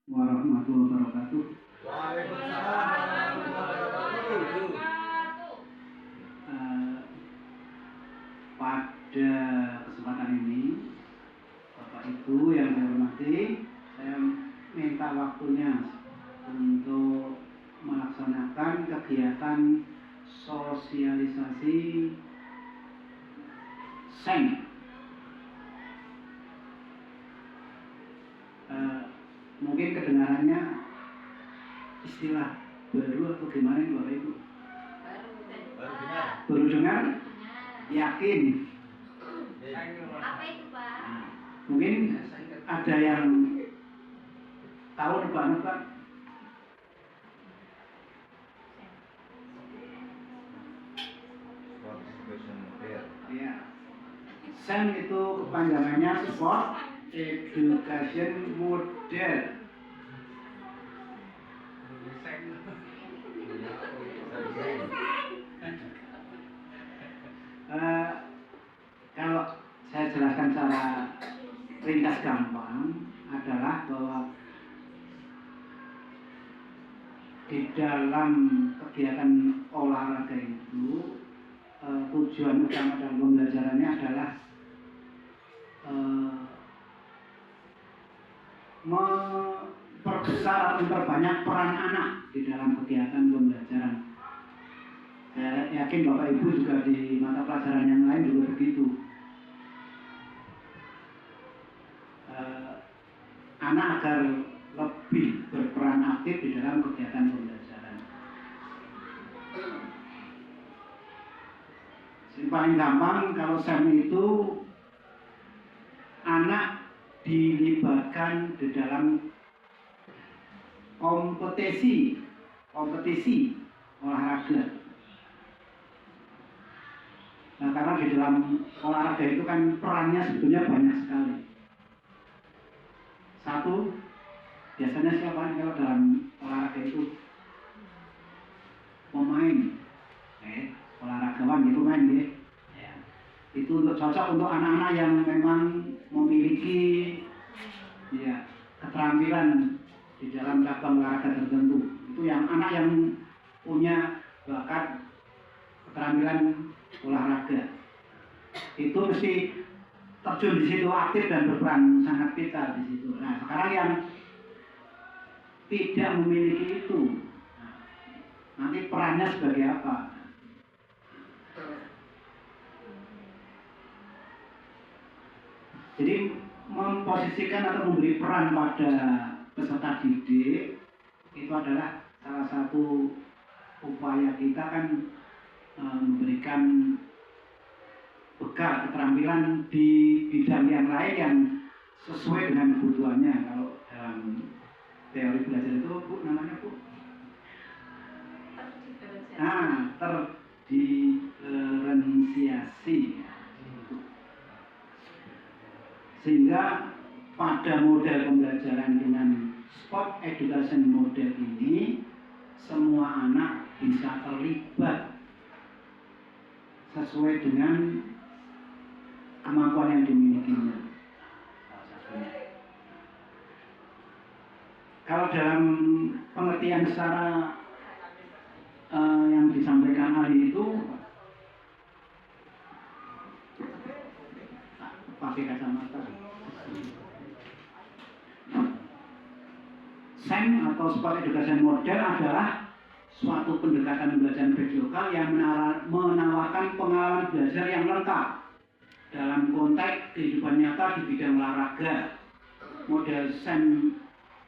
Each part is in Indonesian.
warahmatullahi wabarakatuh. Waalaikumsalam warahmatullahi wabarakatuh. Pada kesempatan ini, Bapak Ibu yang saya hormati, saya minta waktunya untuk melaksanakan kegiatan sosialisasi SEN. Mungkin kedengarannya istilah baru atau gimana ini Bapak Ibu? Baru dengar? Yakin? Apa itu Pak? Nah, mungkin ada yang tahu Pak? Ya. SEN itu kepanjangannya Sport Education Model. Kalau saya jelaskan secara ringkas gampang adalah bahwa di dalam kegiatan olahraga itu tujuan utama dalam pembelajarannya adalah memperbesar atau memperbanyak peran anak di dalam kegiatan pembelajaran. Saya yakin Bapak Ibu juga di mata pelajaran yang lain juga begitu. Anak agar lebih berperan aktif di dalam kegiatan pembelajaran. Yang paling gampang kalau SEN itu anak dilibatkan di dalam kompetisi olahraga. Nah, karena di dalam olahraga itu kan perannya sebetulnya banyak sekali. Satu, biasanya siapa kalau dalam olahraga itu pemain, olahragawan gitu kan ya. Itu cocok untuk anak-anak yang memang memiliki ya keterampilan di dalam cabang olahraga tertentu. Itu yang anak yang punya bakat keterampilan olahraga. Itu mesti terjun di situ, aktif dan berperan sangat vital di situ. Nah, sekarang yang tidak memiliki itu, nanti perannya sebagai apa? Jadi memposisikan atau memberi peran pada peserta didik itu adalah salah satu upaya kita kan memberikan bekal keterampilan di bidang yang lain yang sesuai dengan kebutuhannya. Kalau dalam teori belajar itu Bu namanya Bu? Terdiferensiasi. Sehingga pada model pembelajaran dengan sport education model ini semua anak bisa terlibat sesuai dengan kemampuan yang dimilikinya. Kalau dalam pengertian secara yang disampaikan ahli itu pakai kacamata. SEN atau Sport Education Model adalah suatu pendekatan pembelajaran lokal yang menawarkan pengalaman belajar yang lengkap dalam konteks kehidupan nyata di bidang olahraga. Model SEN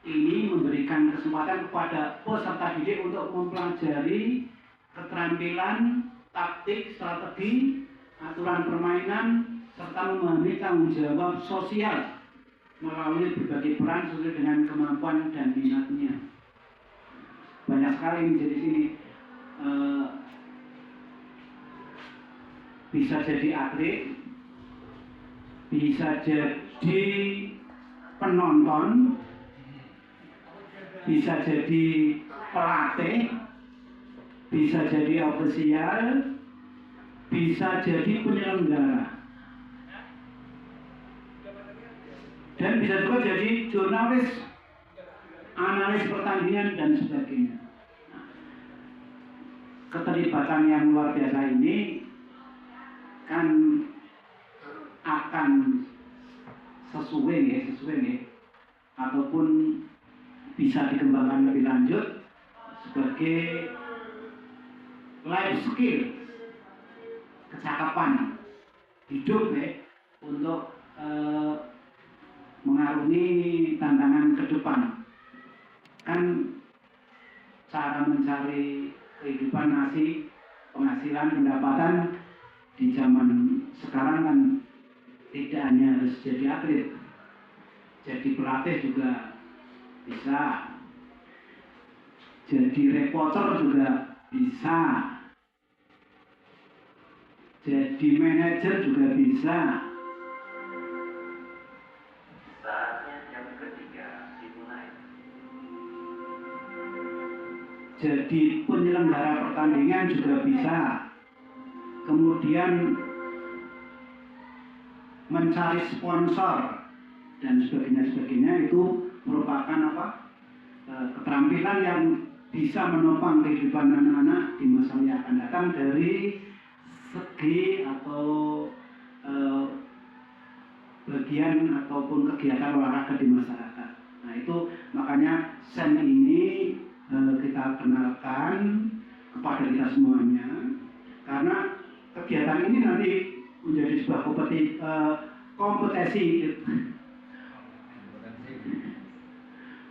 ini memberikan kesempatan kepada peserta didik untuk mempelajari keterampilan, taktik, strategi, aturan permainan, serta memahami tanggung jawab sosial melalui berbagai peran sesuai dengan kemampuan dan minatnya. Banyak sekali menjadi sini bisa jadi atlet, bisa jadi penonton, bisa jadi pelatih, bisa jadi ofisial, bisa jadi penyelenggara, dan bisa juga jadi jurnalis. analis pertandingan dan sebagainya. Nah, keterlibatan yang luar biasa ini kan akan sesuai ya, ataupun bisa dikembangkan lebih lanjut sebagai life skill, kecakapan hidup ya, untuk mengarungi tantangan ke depan. Kan cara mencari kehidupan, penghasilan, pendapatan di zaman sekarang kan tidak hanya harus jadi atlet, jadi pelatih juga bisa, jadi reporter juga bisa, jadi manajer juga bisa. Saatnya yang ketiga dimulai. Jadi penyelenggara pertandingan juga bisa. Kemudian mencari sponsor dan sebagainya itu merupakan keterampilan yang bisa menopang kehidupan anak-anak di masa yang akan datang dari segi atau bagian ataupun kegiatan olahraga di masyarakat. Nah itu makanya SEM ini kita kenalkan kepada kita semuanya, karena kegiatan ini nanti menjadi sebuah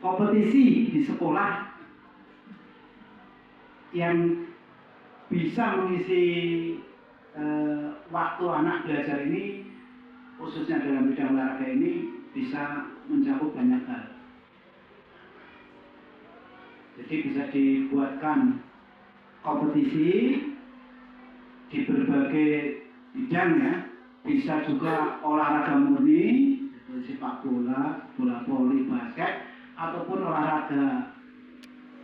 kompetisi di sekolah yang bisa mengisi waktu anak belajar ini, khususnya dalam bidang olahraga ini, bisa mencakup banyak hal. Jadi bisa dibuatkan kompetisi di berbagai bidang ya, bisa juga olahraga murni seperti sepak bola, bola voli, basket, ataupun olahraga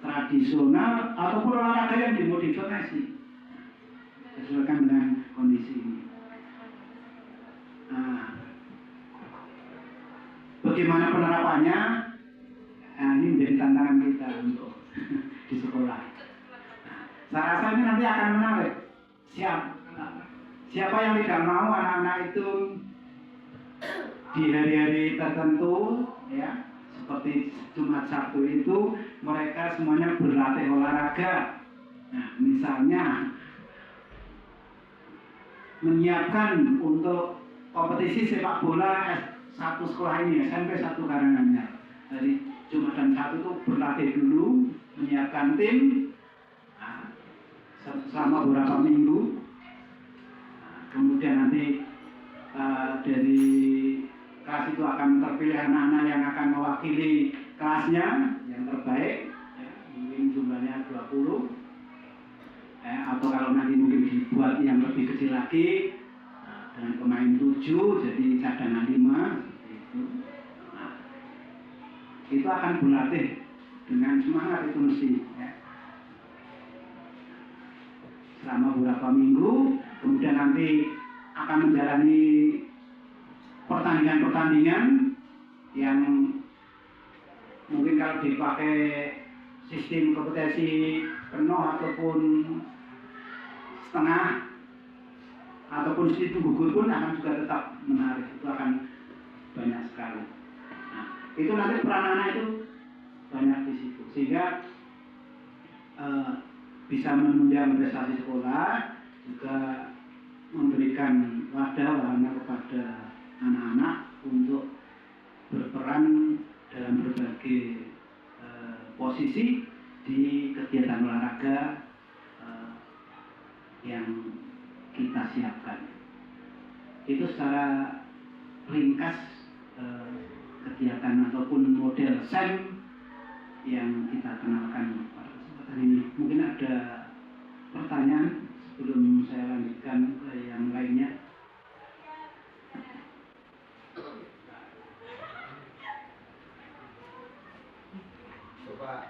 tradisional, ataupun olahraga yang dimodifikasi sesuaikan dengan kondisi ini. Nah, bagaimana penerapannya? Nah, ini menjadi tantangan kita untuk di sekolah. Saya rasa ini nanti akan menarik. Siapa yang tidak mau anak-anak itu di hari-hari tertentu, ya, seperti Jumat Sabtu itu mereka semuanya berlatih olahraga. Nah, misalnya menyiapkan untuk kompetisi sepak bola S1 sekolah ini, SMP 1 Karanganyar. Dari Jumat dan Sabtu itu berlatih dulu, menyiapkan tim selama beberapa minggu. Kemudian nanti dari kelas itu akan terpilih anak-anak yang akan mewakili kelasnya yang terbaik, ya, mungkin jumlahnya 20, atau kalau nanti mungkin dibuat yang lebih kecil lagi, dengan pemain 7 jadi cadangan 5 seperti itu. Nah, itu akan berlatih dengan semangat itu mesti, ya, selama beberapa minggu. Kemudian nanti akan menjalani pertandingan-pertandingan yang mungkin kalau dipakai sistem kompetisi penuh ataupun setengah ataupun sistem gugur pun akan juga tetap menarik. Itu akan banyak sekali. Nah, itu nanti peran anak itu banyak di situ, sehingga bisa menunjang prestasi sekolah, juga memberikan wadah wahana kepada anak-anak untuk berperan dalam berbagai posisi di kegiatan olahraga yang kita siapkan. Itu secara ringkas kegiatan ataupun model SEM yang kita kenalkan pada kesempatan ini. Mungkin ada pertanyaan sebelum saya lanjutkan ke yang lainnya. Coba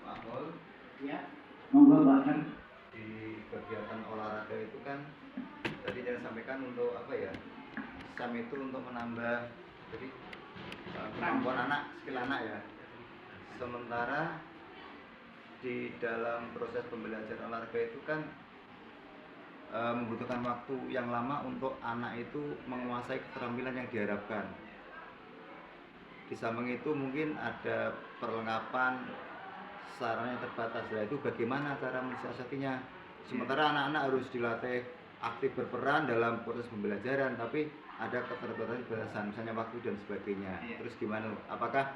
Pak Hol, Ya, monggo Pak. di kegiatan olahraga itu kan tadi saya sampaikan untuk apa ya, SEM itu untuk menambah, jadi kemampuan anak, skill anak ya. Sementara di dalam proses pembelajaran olahraga itu kan membutuhkan waktu yang lama untuk anak itu menguasai keterampilan yang diharapkan. Di samping itu mungkin ada perlengkapan sarana yang terbatas. Nah, itu bagaimana cara mensiasatinya? Sementara anak-anak harus dilatih aktif berperan dalam proses pembelajaran, tapi ada keterbatasan, misalnya waktu dan sebagainya. Terus gimana? Apakah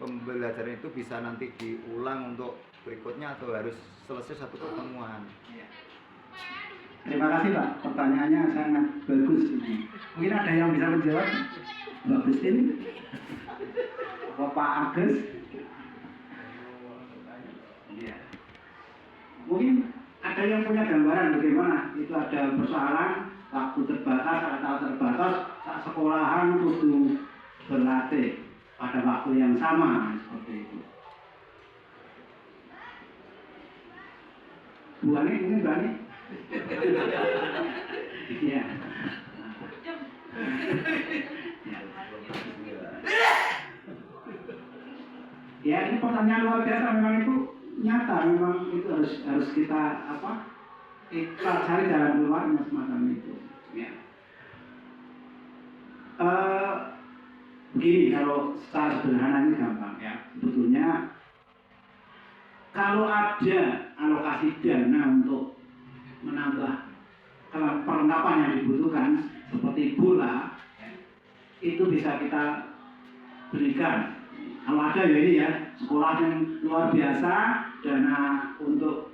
pembelajaran itu bisa nanti diulang untuk berikutnya atau harus selesai satu pertemuan? Terima kasih Pak, pertanyaannya sangat bagus ini. Mungkin ada yang bisa menjawab, Mbak Christine, Bapak Agus. Ya. Mungkin ada yang punya gambaran bagaimana itu ada persoalan waktu terbatas, atau terbatas, sekolahan kudu berlatih pada waktu yang sama seperti itu. Bu Ani mungkin berani? Iya. Ya ini pertanyaan luar biasa, memang itu nyata, memang itu harus kita kita cari jalan keluar semacam itu. Ya. Begini, kalau secara sederhananya gampang ya, sebetulnya kalau ada alokasi dana untuk menambah perlengkapan yang dibutuhkan seperti bola, itu bisa kita berikan. Kalau ada ya ini ya, sekolah yang luar biasa, dana untuk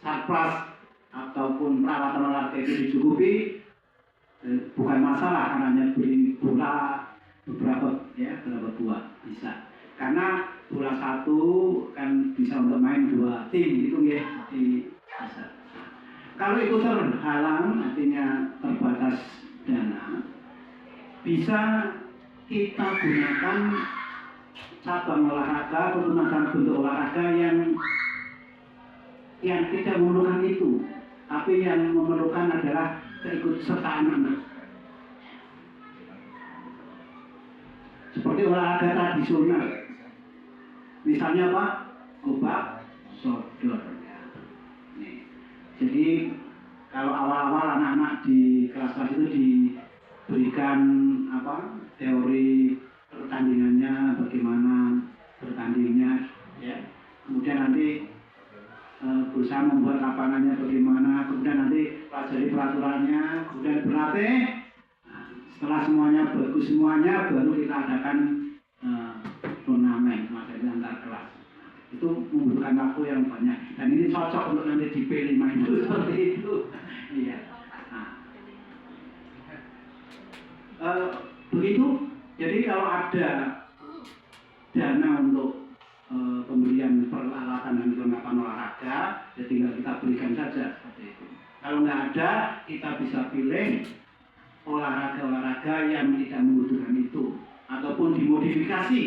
sarpras ataupun peralatan olahraga itu dicukupi, bukan masalah karena hanya beli bola beberapa buah bisa. Karena bola satu kan bisa untuk main 2 tim itu ya, bisa. Kalau itu terhalang, artinya terbatas dana, bisa kita gunakan cabang olahraga atau macam bentuk olahraga yang tidak memerlukan itu, tapi yang memerlukan adalah keikutsertaan anak. Seperti olahraga tradisional, misalnya apa? Gobak sodor. Nih. Jadi kalau awal-awal anak-anak di kelas-kelas itu diberikan teori pertandingannya, bagaimana bertandingnya, ya. Kemudian nanti berusaha membuat lapangannya bagaimana, kemudian nanti pelajari peraturannya, kemudian berlatih. Nah, setelah semuanya bagus semuanya, baru kita adakan turnamen semacam antar kelas. Itu membutuhkan waktu yang banyak, dan ini cocok untuk nanti di P5 itu seperti itu. Iya. Begitu. Jadi kalau ada dana untuk pembelian peralatan dan perlengkapan olahraga, ya tinggal kita berikan saja seperti itu. Kalau nggak ada, kita bisa pilih olahraga-olahraga yang tidak membutuhkan itu, ataupun dimodifikasi.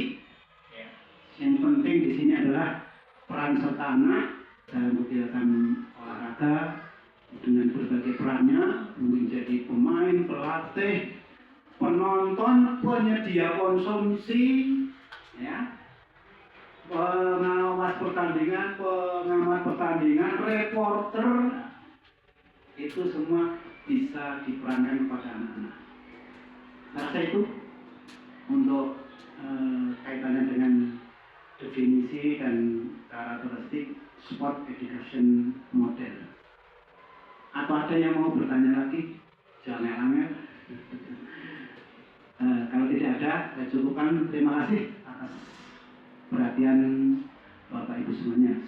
Yang penting di sini adalah peran serta anak dalam kegiatan olahraga dengan berbagai perannya, menjadi pemain, pelatih, penonton, penyedia konsumsi, ya, pengawas pertandingan, pengamat pertandingan, reporter, itu semua bisa diperankan kepada anak-anak. Rasa itu untuk kaitannya dengan definisi dan karakteristik sport education model. Atau ada yang mau bertanya lagi? Jangan angel. Kalau tidak ada, saya cukupkan. Terima kasih atas perhatian Bapak Ibu semuanya.